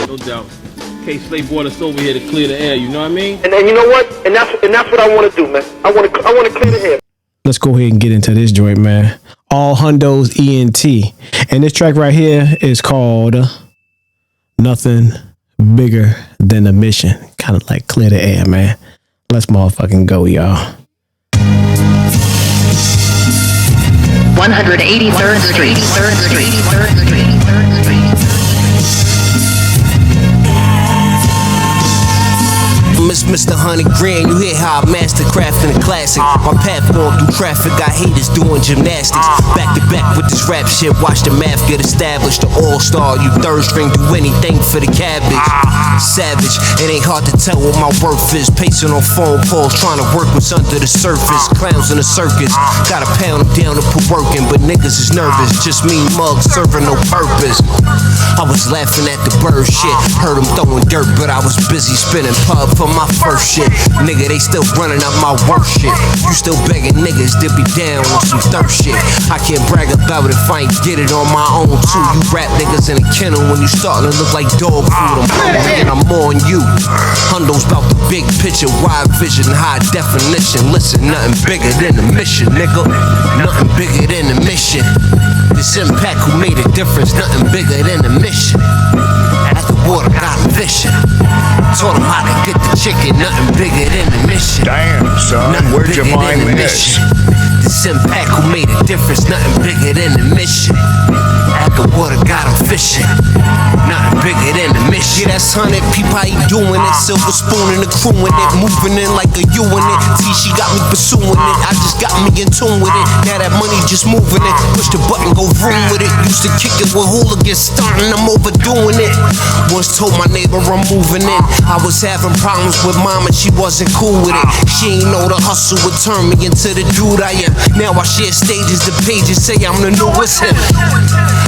No doubt. K-Slave brought us over here to clear the air, you know what I mean? And you know what? And that's what I want to do, man. I want to clear the air. Let's go ahead and get into this joint, man. ALLHUNDOS ENT. And this track right here is called Nothing Bigger Than a Mission. Kind of like Clear the Air, man. Let's motherfucking go, y'all. 183rd Street, 3rd Street, 3rd Street, 3rd Street. It's Mr. 100 Grand, you hear how I master crafting a classic. My path going through traffic, got haters doing gymnastics. Back to back with this rap shit, watch the math get established. The all-star, you third string, do anything for the cabbage. Savage, it ain't hard to tell what my worth is. Pacing on phone calls, trying to work what's under the surface. Clowns in the circus, gotta pound them down to put work in, but niggas is nervous. Just me mugs serving no purpose. I was laughing at the bird shit, heard them throwing dirt, but I was busy spinning pub for my first shit. Nigga, they still running up my worst shit. You still begging niggas to be down on some thirst shit. I can't brag about it if I ain't get it on my own too. You rap niggas in a kennel when you starting to look like dog food. I'm on you. Hundo's about the big picture, wide vision, high definition. Listen, nothing bigger than the mission, nigga. Nothing bigger than the mission. This impact who made a difference, nothing bigger than the mission. At the water, got him fishing. Told him how to get the chicken, nothing bigger than the mission. Damn, son, nothing where'd you find this? This impact who made a difference, nothing bigger than the mission. At the water, got him fishing. Nothing bigger than the mission. Yeah, that's 100 people, how you doing it? Silver spoon and the crew in it, moving in like a U in it. T, she got me pursuing it, I just got me in tune with it. Now that money just moving it, push the button, go vroom with it. Used to kick it with hooligans, starting, I'm overdoing it. Once told my neighbor I'm moving in. I was having problems with mom and she wasn't cool with it. She ain't know the hustle would turn me into the dude I am. Now I share stages, the pages say I'm the newest him.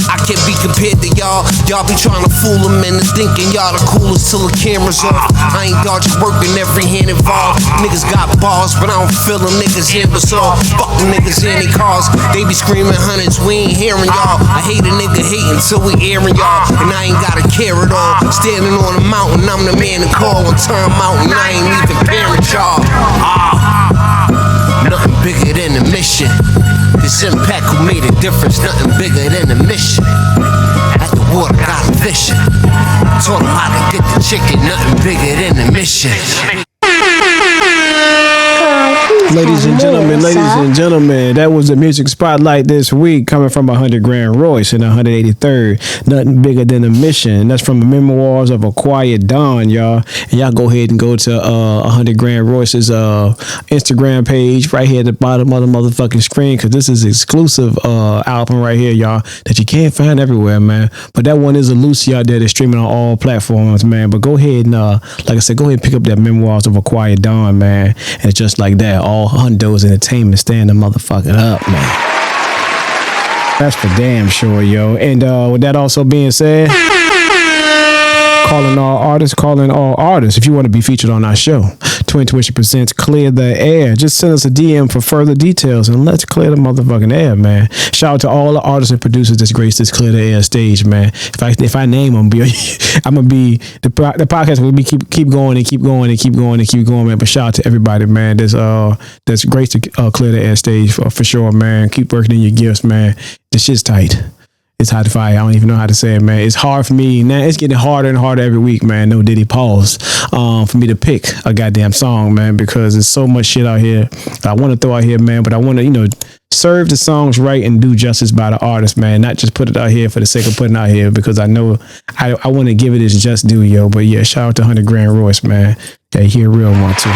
I can't be compared to y'all. Y'all be trying to fool them into thinking y'all the coolest till the camera's off. I ain't dodging working every hand involved. Niggas got bars, but I don't feel them niggas here but all. Fuck them niggas in their cars. They be screaming hundreds, we ain't hearing y'all. I hate a nigga hating till we airing y'all. And I ain't gotta care at all. Standing on a mountain, I'm the man to call on time out, and I ain't even parent y'all. Nothing bigger than the mission. This impact who made a difference, nothing bigger than the mission. At the water, got him fishing. Told him how to get the chicken, nothing bigger than the mission. Ladies and gentlemen, that was the music spotlight this week, coming from 100 Grand Royce in 183rd. Nothing bigger than a mission. That's from the Memoirs of a Quiet Dawn, y'all. And y'all go ahead and go to 100 Grand Royce's Instagram page right here at the bottom of the motherfucking screen, because this is exclusive album right here, y'all, that you can't find everywhere, man. But that one is a Lucy out there that's streaming on all platforms, man. But go ahead and, like I said, go ahead and pick up that Memoirs of a Quiet Dawn, man. And it's just like that. ALLHUNDOS Entertainment, stand the motherfucking up, man. That's for damn sure, yo. And with that also being said, calling all artists. If you want to be featured on our show, Twin Tuition presents Clear the Air. Just send us a DM for further details and let's clear the motherfucking air, man. Shout out to all the artists and producers that's graced this Clear the Air stage, man. If I name them, I'm gonna be the podcast will be keep going and keep going and keep going and keep going, man. But shout out to everybody, man. That's graced the Clear the Air stage for sure, man. Keep working in your gifts, man. This shit's tight. It's hot to fire. I don't even know how to say it, man. It's hard for me now. It's getting harder and harder every week, man. No Diddy pause for me to pick a goddamn song, man, because there's so much shit out here I want to throw out here, man. But I want to, serve the songs right and do justice by the artist, man. Not just put it out here for the sake of putting it out here, because I know I want to give it its just due, yo. But yeah, shout out to 100 Grand Royce, man. Yeah, he a real one too.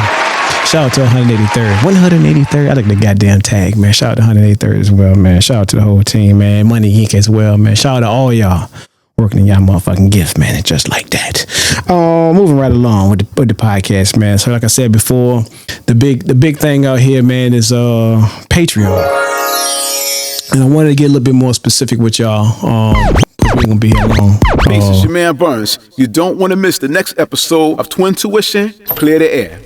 Shout out to 183rd. 183rd. I like the goddamn tag, man. Shout out to 183rd as well, man. Shout out to the whole team, man. Money Inc. as well, man. Shout out to all y'all working in y'all motherfucking gifts, man. It's just like that. Moving right along with the podcast, man. So like I said before, the big thing out here, man, is Patreon. And I wanted to get a little bit more specific with y'all. We're gonna be here long. Peace, it's your man Burns. You don't want to miss the next episode of Twin Tuition, Clear the Air.